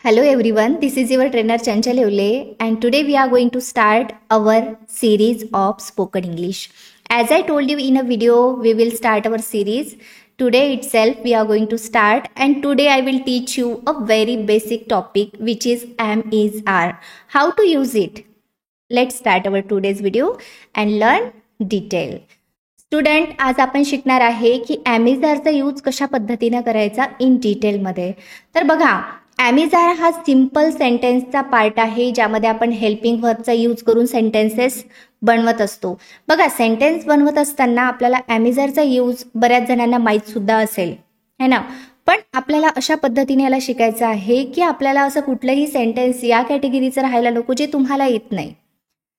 Hello everyone, this is your trainer Chanchal Evle and today we are going to start our series of spoken English. As I told you in a video, we will start our series. Today itself we are going to start and today I will teach you a very basic topic which is am, is, are. How to use it? Let's start our today's video and learn detail. Student आज आपण शिकणार आहे की ॲमेझारचा use कशा पद्धतीने करायचा in डिटेलमध्ये. तर बघा, ॲमेझार हा सिम्पल सेंटेन्सचा पार्ट आहे ज्यामध्ये आपण हेल्पिंग वर्बचा यूज करून सेंटेन्सेस बनवत असतो. बघा, सेंटेन्स बनवत असताना आपल्याला ॲमेझारचा यूज बऱ्याच जणांना माहीत सुद्धा असेल है ना, पण आपल्याला अशा पद्धतीने याला शिकायचं आहे की आपल्याला असं कुठलंही सेंटेन्स या कॅटेगरीचं राहायला नको जे तुम्हाला येत नाही.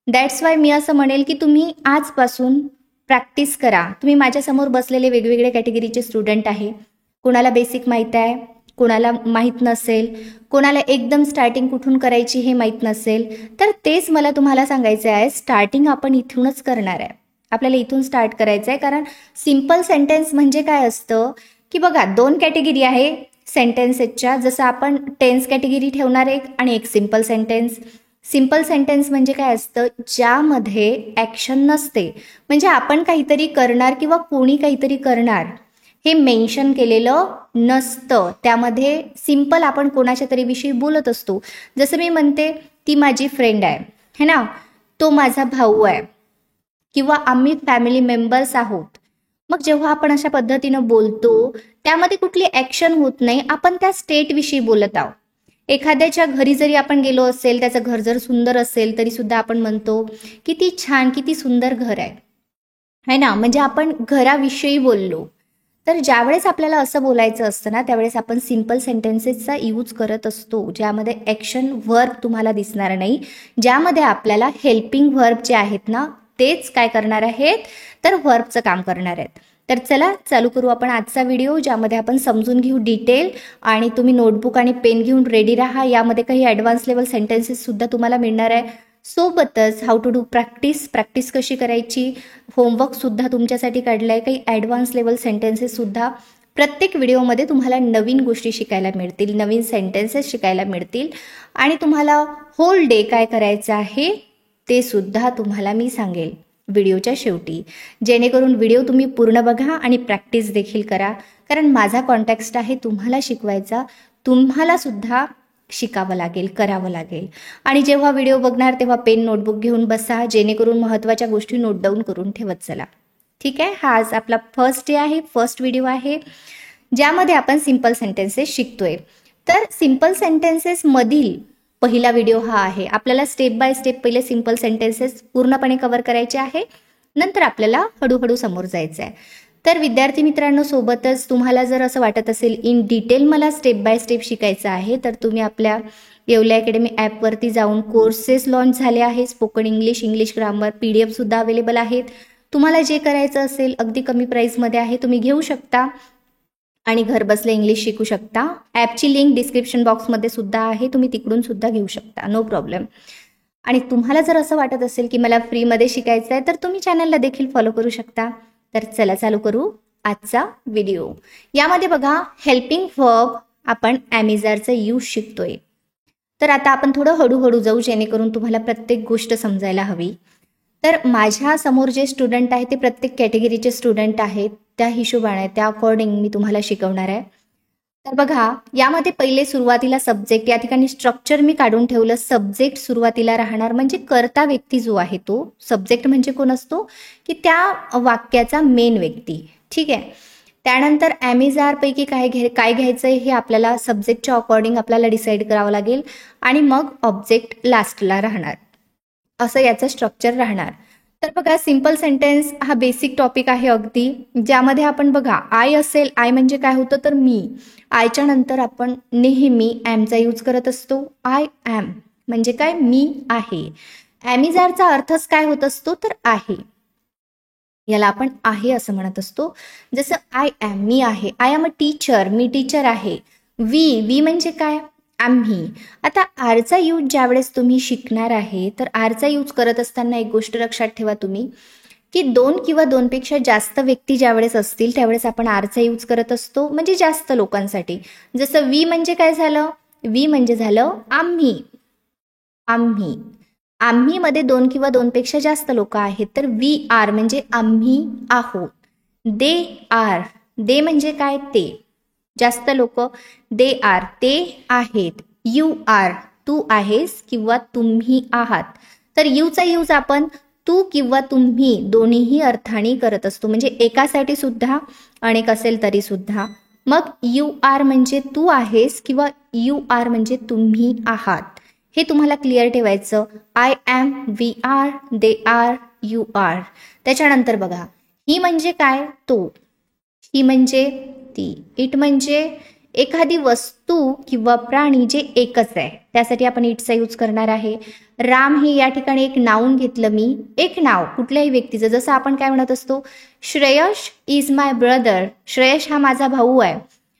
दॅट्स वाय मी असं म्हणेल की तुम्ही आजपासून प्रॅक्टिस करा. तुम्ही माझ्यासमोर बसलेले वेगवेगळे कॅटेगरीचे स्टुडंट आहे. कोणाला बेसिक माहीत आहे, कोणाला माहीत नसेल, कोणाला एकदम स्टार्टिंग कुठून करायची हे माहीत नसेल, तर तेच मला तुम्हाला सांगायचं आहे. स्टार्टिंग आपण इथूनच करणार आहे. आपल्याला इथून स्टार्ट करायचं आहे. कारण सिम्पल सेंटेन्स म्हणजे काय असतं की बघा, दोन कॅटेगरी आहे सेंटेन्सेसच्या. जसं आपण टेन्स कॅटेगरी ठेवणार एक आणि एक सिम्पल सेंटेन्स. सिम्पल सेंटेन्स म्हणजे काय असतं, ज्यामध्ये ॲक्शन नसते, म्हणजे आपण काहीतरी करणार किंवा कोणी काहीतरी करणार हे मेन्शन केलेलं नसतं. त्यामध्ये सिम्पल आपण कोणाच्या तरी विषयी बोलत असतो. जसं मी म्हणते ती माझी फ्रेंड आहे है ना, तो माझा भाऊ आहे किंवा आम्ही फॅमिली मेंबर्स आहोत. मग जेव्हा आपण अशा पद्धतीनं बोलतो त्यामध्ये कुठली ॲक्शन होत नाही, आपण त्या स्टेटविषयी बोलत आहोत. एखाद्याच्या घरी जरी आपण गेलो असेल, त्याचं घर जर सुंदर असेल तरी सुद्धा आपण म्हणतो किती छान, किती सुंदर घर आहे ना, म्हणजे आपण घराविषयी बोललो. तर ज्यावेळेस आपल्याला असं बोलायचं असतं ना, त्यावेळेस आपण सिम्पल सेंटेन्सेसचा यूज करत असतो, ज्यामध्ये ॲक्शन वर्ब तुम्हाला दिसणार नाही, ज्यामध्ये आपल्याला हेल्पिंग वर्ब जे आहेत ना तेच काय करणार आहेत, तर वर्बचं काम करणार आहेत. तर चला चालू करू आपण आजचा व्हिडिओ, ज्यामध्ये आपण समजून घेऊ डिटेल. आणि तुम्ही नोटबुक आणि पेन घेऊन रेडी राहा. यामध्ये काही ॲडव्हान्स लेवल सेंटेन्सेस सुद्धा तुम्हाला मिळणार आहे. सोबतच हाऊ टू डू प्रॅक्टिस कशी करायची, होमवर्क सुद्धा तुमच्यासाठी काढलं आहे. काही ॲडव्हान्स लेवल सेंटेन्सेस सुद्धा प्रत्येक व्हिडिओमध्ये तुम्हाला नवीन गोष्टी शिकायला मिळतील, नवीन सेंटेन्सेस शिकायला मिळतील. आणि तुम्हाला होल डे काय करायचं आहे ते सुद्धा तुम्हाला मी सांगेल व्हिडिओच्या शेवटी, जेणेकरून व्हिडिओ तुम्ही पूर्ण बघा आणि प्रॅक्टिस देखील करा. कारण माझा कॉन्टॅक्स्ट आहे तुम्हाला शिकवायचा, तुम्हाला सुद्धा शिकावं लागेल, करावं लागेल. आणि जेव्हा व्हिडिओ बघणार तेव्हा पेन नोटबुक घेऊन बसा, जेणेकरून महत्त्वाच्या गोष्टी नोट डाऊन करून ठेवत चला. ठीक आहे. हा आज आपला फर्स्ट डे आहे, फर्स्ट व्हिडिओ आहे ज्यामध्ये आपण सिम्पल सेंटेन्सेस शिकतोय. तर सिम्पल सेंटेन्सेसमधील पहिला व्हिडिओ हा आहे. आपल्याला स्टेप बाय स्टेप पहिले सिम्पल सेंटेन्सेस पूर्णपणे कव्हर करायचे आहे, नंतर आपल्याला हळूहळू समोर जायचं आहे. तर विद्यार्थी मित्रांनो, सोबतच तुम्हाला जर असं वाटत असेल इन डिटेल मला स्टेप बाय स्टेप शिकायचं आहे, तर तुम्ही आपल्या येवले अकॅडमी ॲपवरती जाऊन कोर्सेस लॉन्च झाले आहे. स्पोकन इंग्लिश ग्रामर PDF सुद्धा अवेलेबल आहेत. तुम्हाला जे करायचं असेल अगदी कमी प्राईसमध्ये आहे, तुम्ही घेऊ शकता आणि घर बसल्या इंग्लिश शिकू शकता. ॲपची लिंक डिस्क्रिप्शन बॉक्समध्ये सुद्धा आहे, तुम्ही तिकडून सुद्धा घेऊ शकता, नो प्रॉब्लेम. आणि तुम्हाला जर असं वाटत असेल की मला फ्रीमध्ये शिकायचं आहे, तर तुम्ही चॅनलला देखील फॉलो करू शकता. तर चला चालू करू आजचा व्हिडिओ. यामध्ये बघा, हेल्पिंग वर्ब आपण ॲमेझारचा यूज शिकतोय. तर आता आपण थोडं हळूहळू जाऊ, जेणेकरून तुम्हाला प्रत्येक गोष्ट समजायला हवी. तर माझ्या समोर जे स्टुडंट आहेत ते प्रत्येक कॅटेगरीचे स्टुडंट आहेत. त्या हिशोबाने त्या अकॉर्डिंग मी तुम्हाला शिकवणार आहे. तर बघा, यामध्ये पहिले सुरुवातीला सब्जेक्ट, या ठिकाणी स्ट्रक्चर मी काढून ठेवलं. सब्जेक्ट सुरुवातीला राहणार, म्हणजे कर्ता व्यक्ती जो आहे तो. सब्जेक्ट म्हणजे कोण असतो की त्या वाक्याचा मेन व्यक्ती. ठीक आहे. त्यानंतर ॲमेझारपैकी काय घ्यायचं आहे हे आपल्याला सब्जेक्टच्या अकॉर्डिंग आपल्याला डिसाईड करावं लागेल. आणि मग ऑब्जेक्ट लास्टला राहणार, असं याचं स्ट्रक्चर राहणार. तर बघा, सिम्पल सेंटेन्स हा बेसिक टॉपिक आहे अगदी, ज्यामध्ये आपण बघा आय असेल, आय म्हणजे काय होतं तर मी. आयच्या नंतर आपण नेहमी ॲमचा यूज करत असतो. आय ॲम म्हणजे काय, मी आहे. ॲमेझारचा अर्थच काय होत असतो तर आहे. याला आपण आहे असं म्हणत असतो. जसं आय ॲम, मी आहे. I am a teacher, me teacher आहे. वी म्हणजे काय, आम्ही. आता आरचा यूज ज्यावेळेस तुम्ही शिकणार आहे, तर आरचा यूज करत असताना एक गोष्ट लक्षात ठेवा तुम्ही, की दोन किंवा दोनपेक्षा जास्त व्यक्ती ज्यावेळेस असतील त्यावेळेस आपण आरचा यूज करत असतो, म्हणजे जास्त लोकांसाठी. जसं वी म्हणजे काय झालं, वी म्हणजे झालं आम्ही. आम्ही, आम्हीमध्ये 2 किंवा 2 पेक्षा जास्त लोक आहेत, तर वी आर म्हणजे आम्ही आहोत. दे आर, दे म्हणजे काय, ते जास्त लोक, दे आर ते आहेत. यू आर, तू आहेस किंवा तुम्ही आहात. तर यूचा यूज आपण तू किंवा तुम्ही दोन्हीही अर्थाने करत असतो, म्हणजे एकासाठी सुद्धा अनेक असेल तरी सुद्धा. मग यू आर म्हणजे तू आहेस किंवा यू आर म्हणजे तुम्ही आहात, हे तुम्हाला क्लिअर ठेवायचं. I am, we are, they are, you are. त्याच्यानंतर बघा, ही म्हणजे काय, तो. ही म्हणजे ती. इट म्हणजे एखादी वस्तू किंवा प्राणी जे एकच आहे, त्यासाठी आपण इटचा यूज करणार आहे. राम हे या ठिकाणी एक नाऊन घेतलं मी, एक नाव कुठल्याही व्यक्तीचं. जसं आपण काय म्हणत असतो, Shreyash is my brother, Shreyash हा माझा भाऊ आहे.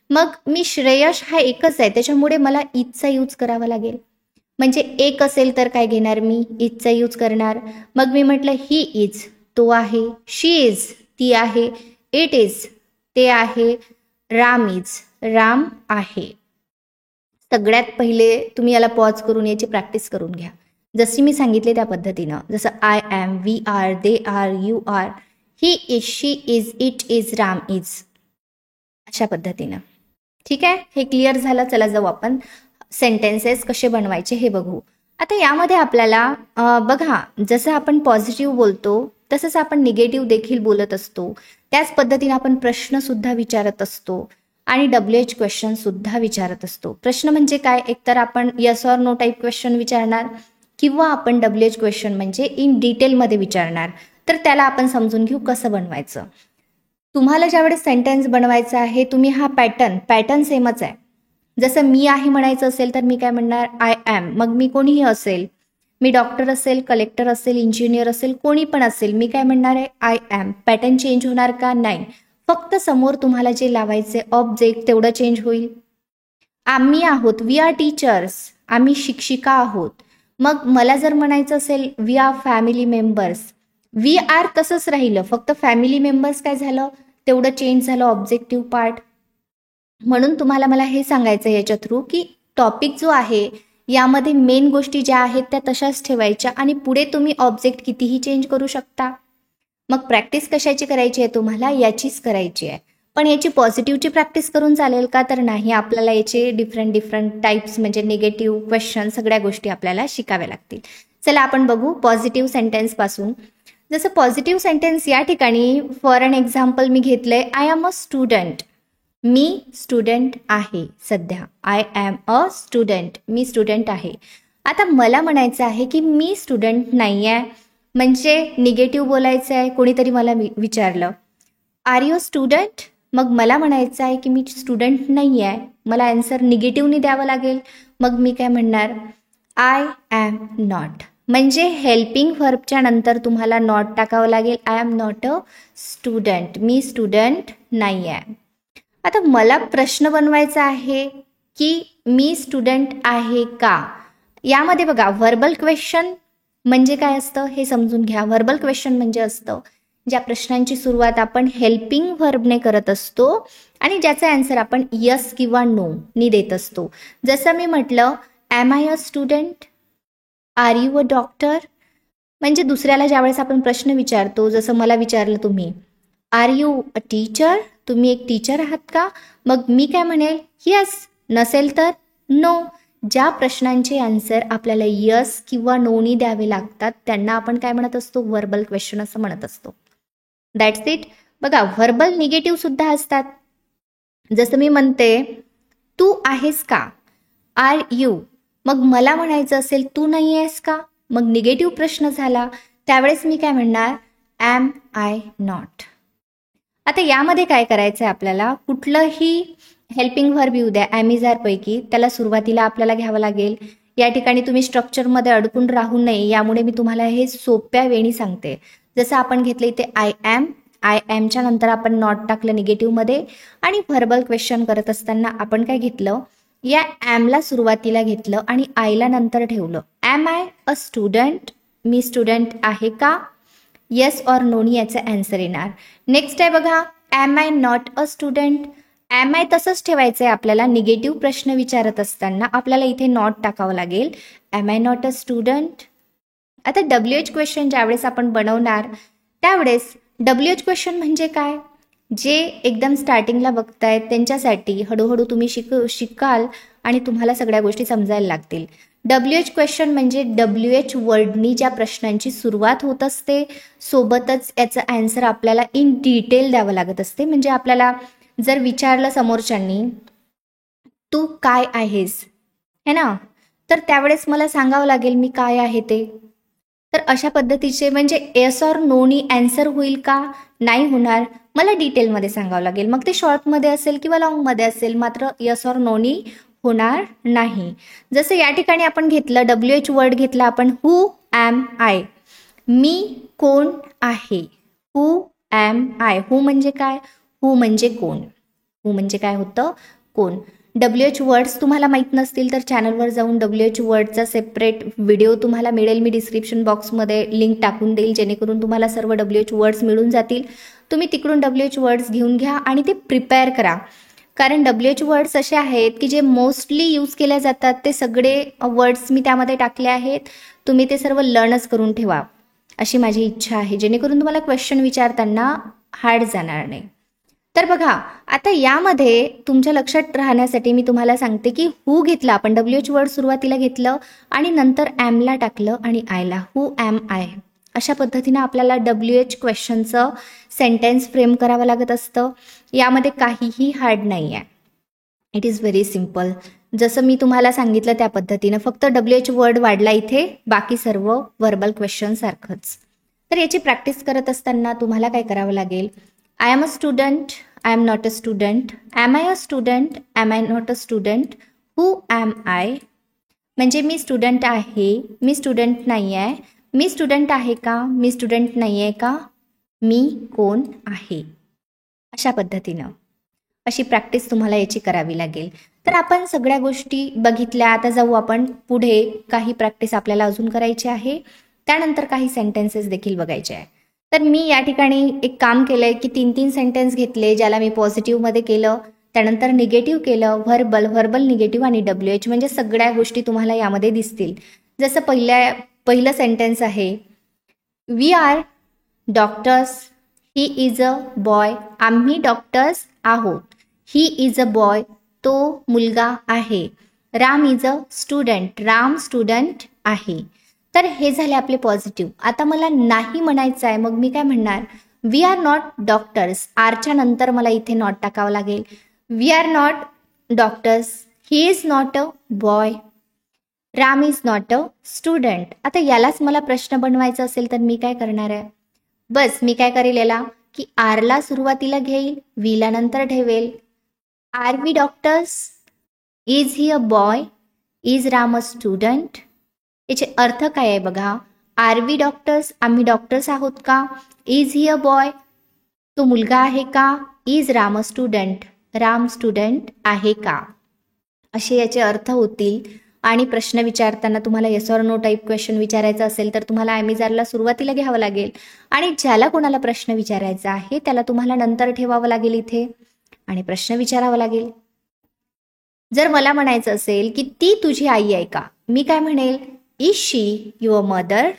मग मी श्रेयश हा एकच आहे, त्याच्यामुळे मला इजचा यूज करावा लागेल. म्हणजे एक असेल तर काय घेणार मी, इजचा यूज करणार. मग मी म्हटलं ही इज, तो आहे. शी इज, ती आहे. इट इज, ते आहे. राम इज, राम आहे. सगळ्यात पहिले तुम्ही याला पॉज करून याची प्रॅक्टिस करून घ्या, जशी मी सांगितले त्या पद्धतीनं. जसं I am, we are, they are, you are, he is, she is, it is, Ram is, अशा पद्धतीनं. ठीक आहे, हे क्लिअर झालं. चला जाऊ आपण सेंटेन्सेस कसे बनवायचे हे बघू. आता यामध्ये आपल्याला बघा, जसं आपण पॉझिटिव्ह बोलतो तसंच आपण निगेटिव्ह देखील बोलत असतो. त्याच पद्धतीने आपण प्रश्नसुद्धा विचारत असतो आणि WH क्वेश्चन सुद्धा विचारत असतो. प्रश्न म्हणजे काय, एकतर आपण yes or no type question विचारणार किंवा आपण WH क्वेश्चन म्हणजे इन डिटेलमध्ये विचारणार. तर त्याला आपण समजून घेऊ कसं बनवायचं. तुम्हाला ज्यावेळेस सेंटेन्स बनवायचं आहे, तुम्ही हा पॅटर्न सेमच आहे. जसं मी आहे म्हणायचं असेल तर मी काय म्हणणार, आय ॲम. मग मी कोणीही असेल, मी डॉक्टर असेल, कलेक्टर असेल, इंजिनियर असेल, कोणी पण असेल, मी काय म्हणणार आहे, आय ॲम. पॅटर्न चेंज होणार का, नाही. फक्त समोर तुम्हाला जे लावायचे ऑब्जेक्ट तेवढं चेंज होईल. आम्ही आहोत, वी आर टीचर्स, आम्ही शिक्षिका आहोत. मग मला जर म्हणायचं असेल we are family members, we are तसंच राहिलं, फक्त फॅमिली मेंबर्स काय झालं, तेवढं चेंज झालं ऑब्जेक्टिव्ह पार्ट. म्हणून तुम्हाला मला हे सांगायचं याच्या थ्रू की टॉपिक जो आहे यामध्ये मेन गोष्टी ज्या आहेत त्या तशाच ठेवायच्या आणि पुढे तुम्ही ऑब्जेक्ट कितीही चेंज करू शकता. मग प्रॅक्टिस कशाची करायची आहे तुम्हाला, याचीच करायची आहे. पण याची पॉझिटिव्हची प्रॅक्टिस करून चालेल का, तर नाही. आपल्याला याचे डिफरंट टाईप्स म्हणजे निगेटिव्ह क्वेश्चन सगळ्या गोष्टी आपल्याला शिकाव्या लागतील. चला आपण बघू पॉझिटिव्ह सेंटेन्सपासून. जसं पॉझिटिव्ह सेंटेन्स या ठिकाणी फॉर एन एक्झाम्पल मी घेतलंय, I am a student. Me student आहे सध्या. I am a student, me student आहे. आता मला म्हणायचं आहे की मी स्टुडंट नाही आहे, म्हणजे निगेटिव्ह बोलायचं आहे. कोणीतरी मला विचारलं आर यू स्टुडंट, मग मला म्हणायचं आहे की मी स्टुडंट नाही आहे, मला आन्सर निगेटिव्हनी द्यावं लागेल. मग मी काय म्हणणार, आय ॲम नॉट. म्हणजे हेल्पिंग व्हर्बच्या नंतर तुम्हाला नॉट टाकावं लागेल. I am not a student, me student नाही आहे. आता मला प्रश्न बनवायचा आहे की मी स्टुडंट आहे का. यामध्ये बघा व्हर्बल क्वेश्चन म्हणजे काय असतं हे समजून घ्या. व्हर्बल क्वेश्चन म्हणजे असतं ज्या प्रश्नांची सुरुवात आपण हेल्पिंग व्हर्बने करत असतो आणि ज्याचा आन्सर आपण यस किंवा नो नी देत असतो. जसं मी म्हटलं, am I a student, are you a doctor. म्हणजे दुसऱ्याला ज्यावेळेस आपण प्रश्न विचारतो, जसं मला विचारलं तुम्ही, आर यू अ टीचर, तुम्ही एक टीचर आहात का. मग मी काय म्हणेल, यस. नसेल तर नो. ज्या प्रश्नांचे आन्सर आपल्याला यस किंवा नोनी द्यावे लागतात त्यांना आपण काय म्हणत असतो, व्हर्बल क्वेश्चन असं म्हणत असतो. That's it. बघा व्हर्बल निगेटिव्ह सुद्धा असतात. जसं मी म्हणते, तू आहेस का, आर यू. मग मला म्हणायचं असेल तू नाही आहेस का, मग निगेटिव्ह प्रश्न झाला. त्यावेळेस मी काय म्हणणार, ॲम आय नॉट. आता यामध्ये काय करायचं आहे आपल्याला, कुठलंही हेल्पिंग व्हर्ब येऊ द्या ॲमिझारपैकी, त्याला सुरुवातीला आपल्याला घ्यावं लागेल. या ठिकाणी तुम्ही स्ट्रक्चरमध्ये अडकून राहू नये यामुळे मी तुम्हाला हे सोप्या वेळी सांगते. जसं आपण घेतलं इथे आय ॲम, आय ॲमच्या नंतर आपण नॉट टाकलं निगेटिव्हमध्ये आणि व्हर्बल क्वेश्चन करत असताना आपण काय घेतलं, या ॲमला सुरुवातीला घेतलं आणि आयला नंतर ठेवलं. Am I a student, me student आहे का, येस ऑर नोनी याचा आन्सर येणार. नेक्स्ट आहे बघा, am I not a student. Am I तसंच ठेवायचं आहे आपल्याला. निगेटिव्ह प्रश्न विचारत असताना आपल्याला इथे नॉट टाकावं लागेल. Am I not a student. आता WH क्वेश्चन ज्यावेळेस आपण बनवणार त्यावेळेस WH क्वेश्चन म्हणजे काय, जे एकदम स्टार्टिंगला बघतायत त्यांच्यासाठी हळूहळू तुम्ही शिकाल आणि तुम्हाला सगळ्या गोष्टी समजायला लागतील. WH क्वेश्चन म्हणजे WH वर्डनी ज्या प्रश्नांची सुरुवात होत असते, सोबतच याचं ॲन्सर आपल्याला इन डिटेल द्यावं लागत असते. म्हणजे आपल्याला जर विचारलं समोरच्यांनी तू काय आहेस, है ना, तर त्यावेळेस मला सांगावं लागेल मी काय आहे ते. तर अशा पद्धतीचे म्हणजे येस ऑर नोनी ॲन्सर होईल का, नाही होणार, मला डिटेलमध्ये सांगावं लागेल. मग ते शॉर्टमध्ये असेल किंवा लॉंगमध्ये असेल, मात्र येस ऑर नोनी होणार नाही. जसं या ठिकाणी आपण घेतलं WH वर्ड घेतला आपण, हू ॲम आय, मी कोण आहे. हू ॲम आय, हू म्हणजे काय, हू म्हणजे कोण, हू म्हणजे काय होतं, कोण. WH वर्ड्स तुम्हाला माहीत नसतील तर चॅनलवर जाऊन WH वर्डचा सेपरेट व्हिडिओ तुम्हाला मिळेल. मी डिस्क्रिप्शन बॉक्समध्ये लिंक टाकून देईल, जेणेकरून तुम्हाला सर्व WH वर्ड्स मिळून जातील. तुम्ही तिकडून WH वर्ड्स घेऊन घ्या आणि ते प्रिपेअर करा. कारण WH वर्ड्स असे आहेत की जे मोस्टली यूज केले जातात, ते सगळे वर्ड्स मी त्यामध्ये टाकले आहेत. तुम्ही ते सर्व लर्नच करून ठेवा अशी माझी इच्छा आहे, जेणेकरून तुम्हाला क्वेश्चन विचारताना हार्ड जाणार नाही. तर बघा, आता यामध्ये तुमच्या लक्षात राहण्यासाठी मी तुम्हाला सांगते की हू घेतला आपण, WH वर्ड सुरुवातीला घेतलं आणि नंतर ॲमला टाकलं आणि आयला, हू ॲम आय. अशा पद्धतीनं आपल्याला WH क्वेश्चनचं सेंटेन्स फ्रेम करावं लागत असतं. यामध्ये काहीही हार्ड नाही आहे, इट इज व्हेरी सिम्पल. जसं मी तुम्हाला सांगितलं त्या पद्धतीनं, फक्त WH वर्ड वाढला इथे, बाकी सर्व व्हर्बल क्वेश्चन सारखंच. तर याची प्रॅक्टिस करत असताना तुम्हाला काय करावं लागेल, I am a student, I am not a student, am I a student, am I not a student, who am I म्हणजे मी स्टुडंट आहे, मी स्टुडंट नाही आहे, मी स्टुडंट आहे का, मी स्टुडंट नाही आहे का, मी कोण आहे. अशा पद्धतीनं अशी प्रॅक्टिस तुम्हाला याची करावी लागेल. तर आपण सगळ्या गोष्टी बघितल्या, आता जाऊ आपण पुढे. काही प्रॅक्टिस आपल्याला अजून करायची आहे, त्यानंतर काही सेंटेन्सेस देखील बघायचे आहे. तर मी या ठिकाणी एक काम केलं आहे की 3-3 सेंटेन्स घेतले, ज्याला मी पॉझिटिव्हमध्ये केलं, त्यानंतर निगेटिव्ह केलं, व्हर्बल निगेटिव्ह आणि WH म्हणजे सगळ्या गोष्टी तुम्हाला यामध्ये दिसतील. जसं पहिलं सेंटेन्स आहे, we are doctors, he is a boy, आम्ही डॉक्टर्स आहोत. ही इज अ बॉय, तो मुलगा आहे. Ram is a student, Ram student आहे. तर हे झाले आपले पॉझिटिव्ह. आता मला नाही म्हणायचं आहे, मग मी काय म्हणणार, वी आर नॉट डॉक्टर्स, आरच्या नंतर मला इथे नॉट टाकावं लागेल. We are not doctors, he is not a boy, Ram is not a student. आता यालाच मला प्रश्न बनवायचा असेल तर मी काय करणार आहे, बस मी काय करेल याला की आरला सुरुवातीला घेईल, वीला नंतर ठेवेल. Are we doctors, is he a boy, is Ram a student. याचे अर्थ काय आहे बघा, आर वी डॉक्टर्स, आम्ही डॉक्टर्स आहोत का, इज ही अ बॉय, तो मुलगा आहे का, is Ram a student, Ram student आहे का, असे याचे अर्थ होतील. आणि प्रश्न विचारताना तुम्हाला yes or no type question विचारायचा असेल तर तुम्हाला ॲमिजारला सुरुवातीला घ्यावं लागेल आणि ज्याला कोणाला प्रश्न विचारायचा आहे त्याला तुम्हाला नंतर ठेवावं लागेल इथे आणि प्रश्न विचारावा लागेल. जर मला म्हणायचं असेल की ती तुझी आई आहे का, मी काय म्हणेल, इज शी युअर मदर.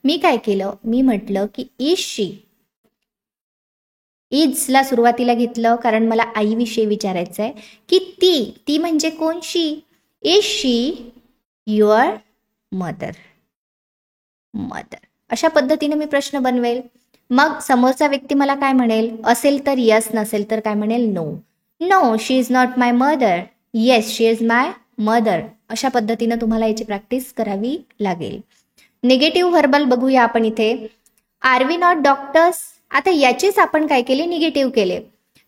मी काय केलं, मी म्हटलं की इज शी, इजला सुरुवातीला घेतलं कारण मला आईविषयी विचारायचं आहे की ती म्हणजे कोण, she. Is she your mother. अशा पद्धतीने मी प्रश्न बनवेल. मग समोरचा व्यक्ती मला काय म्हणेल, असेल तर यस, नसेल तर काय म्हणेल, no she is not my mother, yes she is my mother. अशा पद्धतीनं तुम्हाला याची प्रॅक्टिस करावी लागेल. निगेटिव्ह व्हर्बल बघूया आपण इथे, आर वी नॉट डॉक्टर्स. आता याचेच आपण काय केले, निगेटिव्ह केले.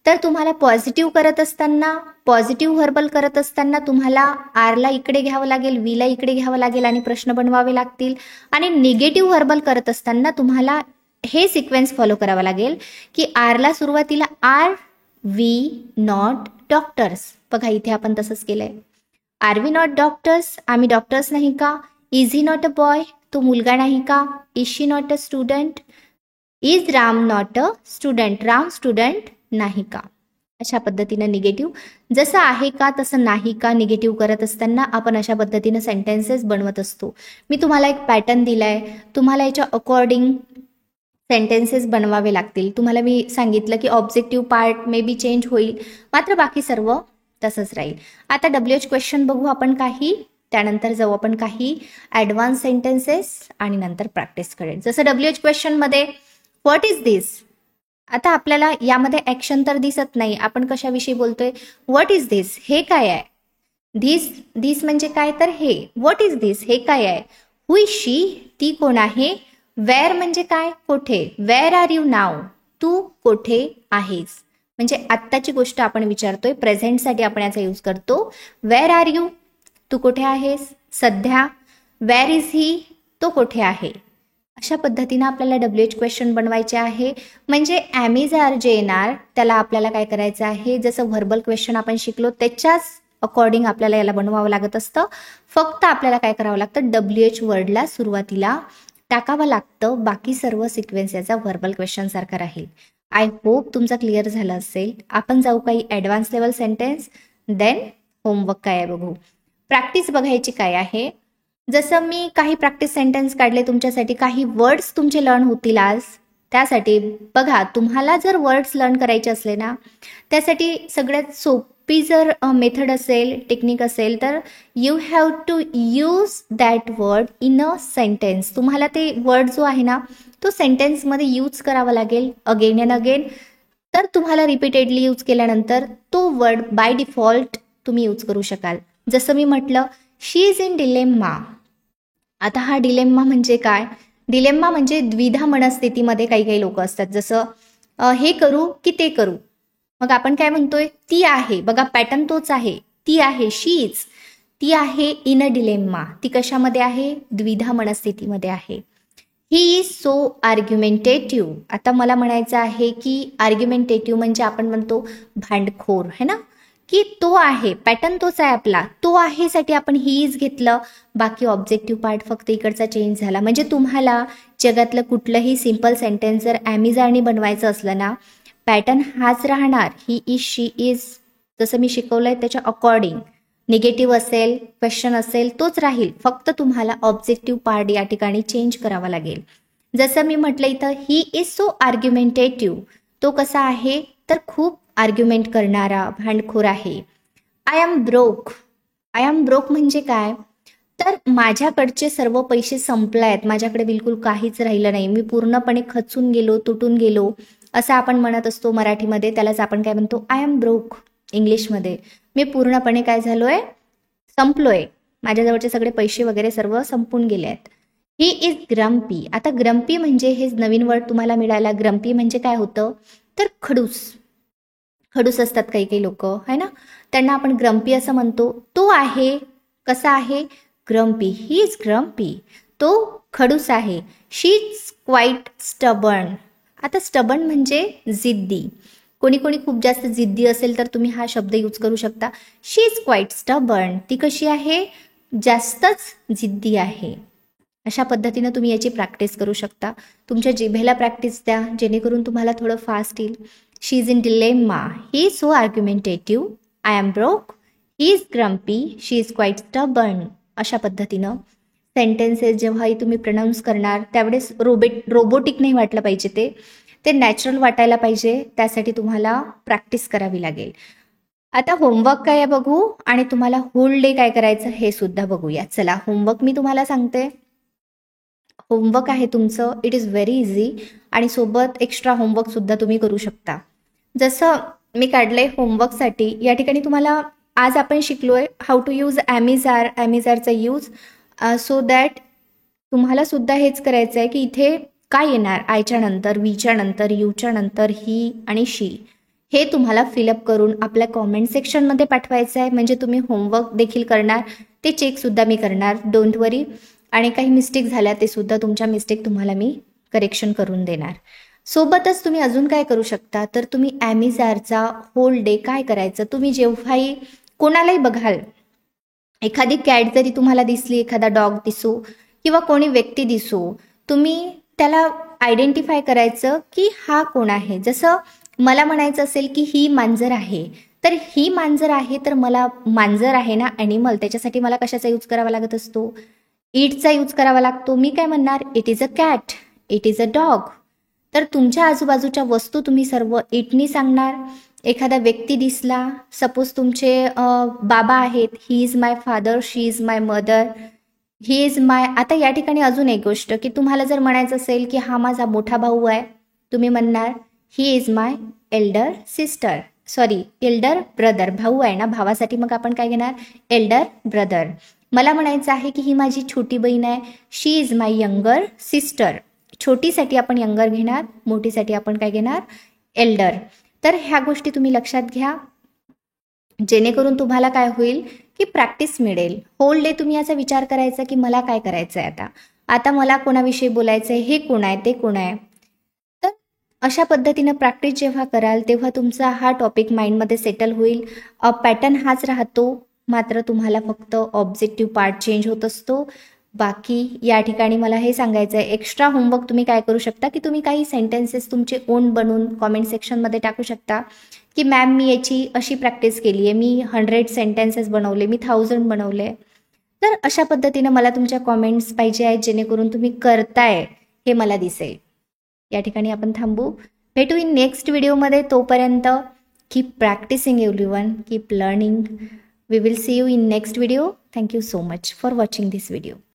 तर तुम्हाला पॉझिटिव्ह करत असताना, पॉझिटिव्ह व्हर्बल करत असताना तुम्हाला आरला इकडे घ्यावं लागेल, वीला इकडे घ्यावं लागेल आणि प्रश्न बनवावे लागतील. आणि निगेटिव्ह व्हर्बल करत असताना तुम्हाला हे सिक्वेन्स फॉलो करावा लागेल की आरला सुरुवातीला आर वी नॉट डॉक्टर्स. बघा इथे आपण तसंच केलंय, आर वी नॉट डॉक्टर्स, आम्ही डॉक्टर्स नाही का, is he not a boy, तो मुलगा नाही का, is she not a student, is Ram not a student, Ram student नाही का. अशा पद्धतीनं निगेटिव्ह जसं आहे का तसं नाही का निगेटिव्ह करत असताना आपण अशा पद्धतीनं सेंटेन्सेस बनवत असतो. मी तुम्हाला एक पॅटर्न दिलाय, तुम्हाला याच्या अकॉर्डिंग सेंटेन्सेस बनवावे लागतील. तुम्हाला मी सांगितलं की objective part may be change होईल, मात्र बाकी सर्व तसंच राहील. आता WH क्वेश्चन बघू आपण काही, त्यानंतर जाऊ आपण काही ॲडव्हान्स सेंटेन्सेस आणि नंतर प्रॅक्टिस करेल. जसं WH क्वेश्चनमध्ये व्हॉट इज दिस, आता आपल्याला यामध्ये ॲक्शन तर दिसत नाही, आपण कशाविषयी बोलतोय, व्हॉट इज दिस, हे काय आहे. दिस म्हणजे काय, तर हे. व्हॉट इज दिस, हे काय आहे. हु इज शी, ती कोण आहे. वेअर म्हणजे काय, कोठे. वेअर आर यू नाव, तू कोठे आहेस. म्हणजे आत्ताची गोष्ट आपण विचारतोय, प्रेझेंटसाठी आपण याचा यूज करतो. वेअर आर यू, तू कुठे आहेस सध्या. वेअर इज ही, तो कुठे आहे. अशा पद्धतीनं आपल्याला WH क्वेश्चन बनवायचे आहे. म्हणजे ॲमिज आर जे येणार त्याला आपल्याला काय करायचं आहे, जसं व्हर्बल क्वेश्चन आपण शिकलो त्याच्याच अकॉर्डिंग आपल्याला याला बनवावं लागत असतं. फक्त आपल्याला काय करावं लागतं, WH वर्डला सुरुवातीला टाकावं लागतं. बाकी सर्व सिक्वेन्स याचा व्हर्बल क्वेश्चन सारखा राहील. आय होप तुमचा क्लिअर झाला असेल. आपण जाऊ काही advance level sentence, then homework काय आहे बघू. प्रॅक्टिस बघायची काय आहे. जसं मी काही प्रॅक्टिस सेंटेन्स काढले तुमच्यासाठी, काही वर्ड्स तुमचे लर्न होतील आज. त्यासाठी बघा, तुम्हाला जर वर्ड्स लर्न करायचे असले ना, त्यासाठी सगळ्यात सोपी जर मेथड असेल, टेक्निक असेल, तर you have to use that word in a sentence. तुम्हाला ते वर्ड जो आहे ना तो सेंटेन्समध्ये यूज करावा लागेल अगेन अँड अगेन. तर तुम्हाला रिपीटेडली यूज केल्यानंतर तो वर्ड बाय डिफॉल्ट तुम्ही यूज करू शकाल. जसं मी म्हटलं, शी इज इन डिलेम्मा. आता हा डिलेम्मा म्हणजे काय, डिलेम्मा म्हणजे द्विधा मनस्थितीमध्ये काही काही लोक असतात. जसं हे करू की ते करू. मग आपण काय म्हणतोय, ती आहे. बघा पॅटर्न तोच आहे, ती आहे. शी इज, ती आहे इन अ डिलेम्मा. ती कशामध्ये आहे, द्विधा मनस्थितीमध्ये आहे. He is so argumentative. आता मला म्हणायचं आहे की आर्ग्युमेंटेटिव्ह म्हणजे आपण म्हणतो भांडखोर, है ना, की तो आहे. पॅटर्न तोच आहे आपला, तो आहे साठी आपण ही इज घेतलं. बाकी ऑब्जेक्टिव्ह पार्ट फक्त इकडचा चेंज झाला. म्हणजे तुम्हाला जगातलं कुठलंही सिम्पल सेंटेन्स जर ॲमिजारनी बनवायचं असलं ना, पॅटर्न हाच राहणार. ही इज, शी इज, जसं मी शिकवलंय त्याच्या अकॉर्डिंग. निगेटिव्ह असेल, क्वेश्चन असेल, तोच राहील. फक्त तुम्हाला ऑब्जेक्टिव्ह पार्ट या ठिकाणी चेंज करावा लागेल. जसं मी म्हटलं इथं, ही इज सो आर्ग्युमेंटेटिव्ह. तो कसा आहे, तर खूप आर्ग्युमेंट करणारा, भांडखोर आहे. I am broke. I am broke म्हणजे काय, तर माझ्याकडचे सर्व पैसे संपले आहेत, माझ्याकडे बिलकुल काहीच राहिलं नाही, मी पूर्णपणे खचून गेलो, तुटून गेलो, असं आपण म्हणत असतो मराठीमध्ये. त्यालाच आपण काय म्हणतो, आय एम ब्रोक. इंग्लिशमध्ये मी पूर्णपणे काय झालोय, संपलोय, माझ्याजवळचे सगळे पैसे वगैरे सर्व संपून गेले आहेत. He is grumpy. आता ग्रम्पी म्हणजे हे नवीन वर्ड तुम्हाला मिळाला. ग्रम्पी म्हणजे काय होतं, तर खडूस. खडूस असतात काही काही लोक, है ना, त्यांना आपण ग्रम्पी असं म्हणतो. तो आहे, कसा आहे, ग्रम्पी. ही इज ग्रम्पी, तो खडूस आहे. शी इज क्वाईट स्टबर्न. आता स्टबर्न म्हणजे जिद्दी. कोणी कोणी खूप जास्त जिद्दी असेल तर तुम्ही हा शब्द यूज करू शकता. शी इज क्वाईट स्टबर्न. ती कशी आहे, जास्तच जिद्दी आहे. अशा पद्धतीनं तुम्ही याची प्रॅक्टिस करू शकता. तुमच्या जिभेला प्रॅक्टिस द्या, जेणेकरून तुम्हाला थोडं फास्ट येईल. She is in dilemma. He is so argumentative. I am broke. He is grumpy. She is quite stubborn. अशा पद्धतीनं सेंटेन्सेस जेव्हाही तुम्ही प्रनाऊन्स करणार त्यावेळेस रोबोटिक नाही वाटलं पाहिजे, ते नॅचरल वाटायला पाहिजे. त्यासाठी तुम्हाला प्रॅक्टिस करावी लागेल. आता होमवर्क काय आहे बघू, आणि तुम्हाला होल डे काय करायचं हे सुद्धा बघूया. चला, होमवर्क मी तुम्हाला सांगते. होमवर्क आहे तुमचं, इट इज व्हेरी इझी, आणि सोबत एक्स्ट्रा होमवर्क सुद्धा तुम्ही करू शकता. जसं मी काढलंय होमवर्कसाठी, या ठिकाणी तुम्हाला आज आपण शिकलोय हाऊ टू यूज ॲमिजार, ॲमिजारचा यूज, सो दॅट तुम्हाला सुद्धा हेच करायचं आहे की इथे काय येणार, आयच्या नंतर, वीच्या नंतर, यूच्या नंतर, ही आणि शी, हे तुम्हाला फिलअप करून आपल्या कॉमेंट सेक्शनमध्ये पाठवायचं आहे. म्हणजे तुम्ही होमवर्क देखील करणार, ते चेकसुद्धा मी करणार, डोंट वरी. आणि काही मिस्टेक झाल्या ते सुद्धा तुमच्या मिस्टेक तुम्हाला मी करेक्शन करून देणार. सोबतच तुम्ही अजून काय करू शकता, तर तुम्ही ॲमिजारचा होल डे काय करायचं, तुम्ही जेव्हाही कोणालाही बघाल, एखादी कॅट जरी तुम्हाला दिसली, एखादा डॉग दिसो किंवा कोणी व्यक्ती दिसो, तुम्ही त्याला आयडेंटिफाय करायचं की हा कोण आहे. जसं मला म्हणायचं असेल की ही मांजर आहे, तर ही मांजर आहे, तर मला मांजर आहे ना ॲनिमल, त्याच्यासाठी मला कशाचा यूज करावा लागत असतो? इटचा यूज करावा लागतो. मी काय म्हणणार? It is a cat, it is a dog. तर तुमच्या आजूबाजूच्या वस्तू तुम्ही सर्व इटनी सांगणार. एखादा व्यक्ती दिसला, सपोज तुमचे बाबा आहेत, he is my father, she is my mother, he is my. आता या ठिकाणी अजून एक गोष्ट की तुम्हाला जर म्हणायचं असेल की हा माझा मोठा भाऊ आहे, तुम्ही म्हणणार ही is my Elder sister, sorry Elder brother. भाऊ आहे ना, भावासाठी मग आपण काय घेणार? Elder brother. मला म्हणायचं आहे की ही माझी छोटी बहीण आहे, शी इज माय यंगर सिस्टर. छोटीसाठी आपण यंगर घेणार, मोठीसाठी आपण काय घेणार? एल्डर. तर ह्या गोष्टी तुम्ही लक्षात घ्या, जेणेकरून तुम्हाला काय होईल की प्रॅक्टिस मिळेल. होल डे तुम्ही याचा विचार करायचा की मला काय करायचं आहे आता, आता मला कोणाविषयी बोलायचं आहे, हे कोण आहे, ते कोण आहे. तर अशा पद्धतीनं प्रॅक्टिस जेव्हा कराल तेव्हा तुमचा हा टॉपिक माइंडमध्ये सेटल होईल. पॅटर्न हाच राहतो, मात्र तुम्हाला फक्त ऑब्जेक्टिव्ह पार्ट चेंज होत असतो. बाकी या ठिकाणी मला हे सांगायचं आहे, एक्स्ट्रा होमवर्क तुम्ही काय करू शकता की तुम्ही काही सेंटेन्सेस तुमचे ओन बनवून कॉमेंट सेक्शनमध्ये टाकू शकता की मॅम मी याची अशी प्रॅक्टिस केली आहे, मी 100 सेंटेन्सेस बनवले, मी 1000 बनवले. तर अशा पद्धतीनं मला तुमच्या कॉमेंट्स पाहिजे आहेत, जेणेकरून तुम्ही करताय हे मला दिसेल. या ठिकाणी आपण थांबू, भेटू इन नेक्स्ट व्हिडिओमध्ये. तोपर्यंत keep practicing everyone, keep learning. We will see you in next video. Thank you so much for watching this video.